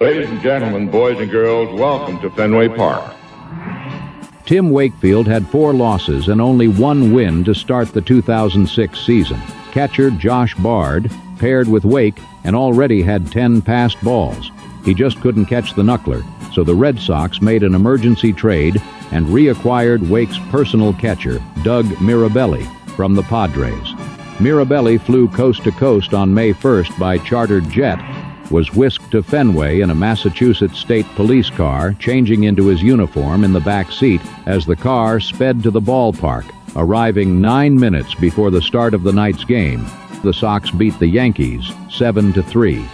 Ladies and gentlemen, boys and girls, welcome to Fenway Park. Tim Wakefield had 4 losses and only 1 win to start the 2006 season. Catcher Josh Bard paired with Wake and already had 10 passed balls. He just couldn't catch the knuckler, so the Red Sox made an emergency trade and reacquired Wake's personal catcher, Doug Mirabelli, from the Padres. Mirabelli flew coast to coast on May 1st by chartered jet, was whisked to Fenway in a Massachusetts State Police car, changing into his uniform in the back seat as the car sped to the ballpark, arriving 9 minutes before the start of the night's game. The Sox beat the Yankees 7-3.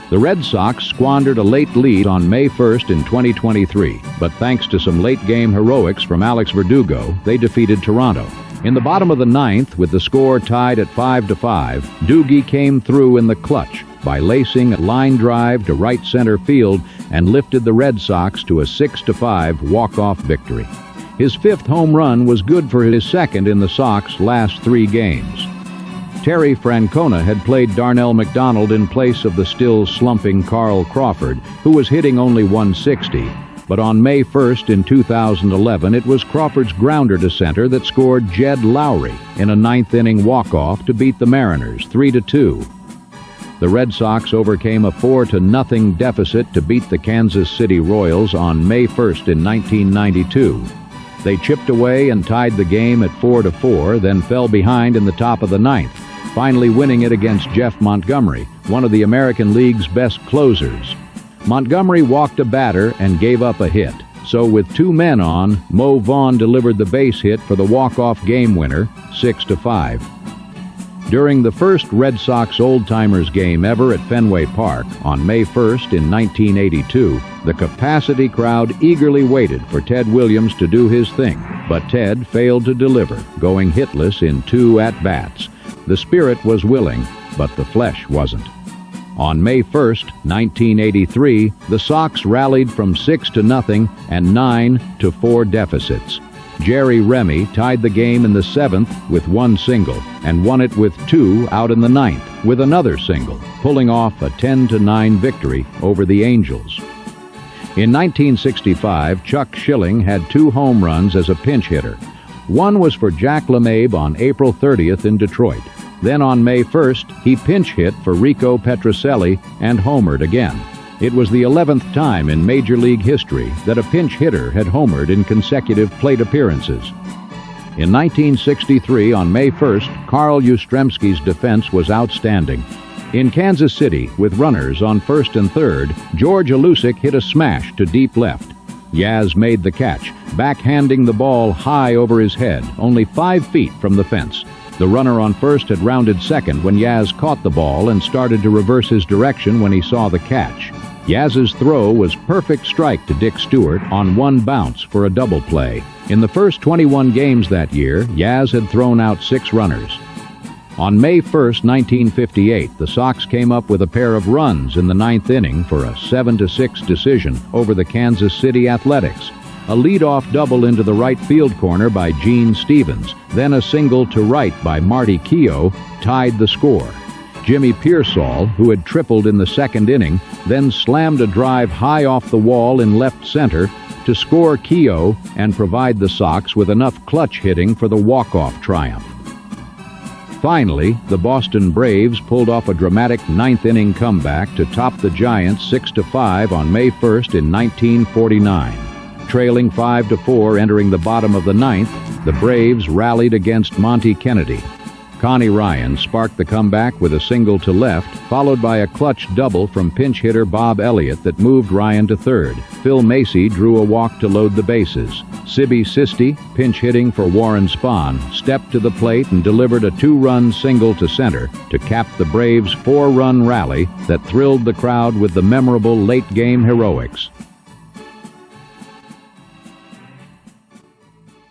The Red Sox squandered a late lead on May 1st in 2023, but thanks to some late-game heroics from Alex Verdugo, they defeated Toronto. In the bottom of the 9th, with the score tied at 5-5, Doogie came through in the clutch by lacing a line drive to right center field and lifted the Red Sox to a 6-5 walk-off victory. His 5th home run was good for his 2nd in the Sox' last 3 games. Terry Francona had played Darnell McDonald in place of the still slumping Carl Crawford, who was hitting only .160. But on May 1st in 2011, it was Crawford's grounder to center that scored Jed Lowry in a 9th-inning walk-off to beat the Mariners 3-2. The Red Sox overcame a 4-0 deficit to beat the Kansas City Royals on May 1st in 1992. They chipped away and tied the game at 4-4, then fell behind in the top of the 9th, finally winning it against Jeff Montgomery, one of the American League's best closers. Montgomery walked a batter and gave up a hit, so with 2 men on, Mo Vaughn delivered the base hit for the walk-off game winner, 6-5. During the first Red Sox old-timers game ever at Fenway Park on May 1st in 1982, the capacity crowd eagerly waited for Ted Williams to do his thing, but Ted failed to deliver, going hitless in 2 at-bats. The spirit was willing, but the flesh wasn't. On May 1st, 1983, the Sox rallied from 6-0 and 9-4 deficits. Jerry Remy tied the game in the 7th with 1 single and won it with 2 out in the 9th with another single, pulling off a 10-9 victory over the Angels. In 1965, Chuck Schilling had 2 home runs as a pinch hitter. One was for Jack LeMahieu on April 30th in Detroit. Then on May 1st, he pinch hit for Rico Petrocelli and homered again. It was the 11th time in Major League history that a pinch hitter had homered in consecutive plate appearances. In 1963, on May 1st, Carl Yastrzemski's defense was outstanding. In Kansas City, with runners on 1st and 3rd, George Alusic hit a smash to deep left. Yaz made the catch, backhanding the ball high over his head, only 5 feet from the fence. The runner on 1st had rounded 2nd when Yaz caught the ball and started to reverse his direction when he saw the catch. Yaz's throw was perfect strike to Dick Stewart on 1 bounce for a double play. In the first 21 games that year, Yaz had thrown out 6 runners. On May 1st, 1958, the Sox came up with a pair of runs in the 9th inning for a 7-6 decision over the Kansas City Athletics. A leadoff double into the right field corner by Gene Stevens, then a single to right by Marty Keough tied the score. Jimmy Pearsall, who had tripled in the 2nd inning, then slammed a drive high off the wall in left center to score Keough and provide the Sox with enough clutch hitting for the walk-off triumph. Finally, the Boston Braves pulled off a dramatic 9th-inning comeback to top the Giants 6-5 on May 1st in 1949. Trailing 5-4 entering the bottom of the 9th, the Braves rallied against Monty Kennedy. Connie Ryan sparked the comeback with a single to left, followed by a clutch double from pinch hitter Bob Elliott that moved Ryan to 3rd. Phil Macy drew a walk to load the bases. Sibby Sisti, pinch hitting for Warren Spahn, stepped to the plate and delivered a 2-run single to center to cap the Braves' 4-run rally that thrilled the crowd with the memorable late-game heroics.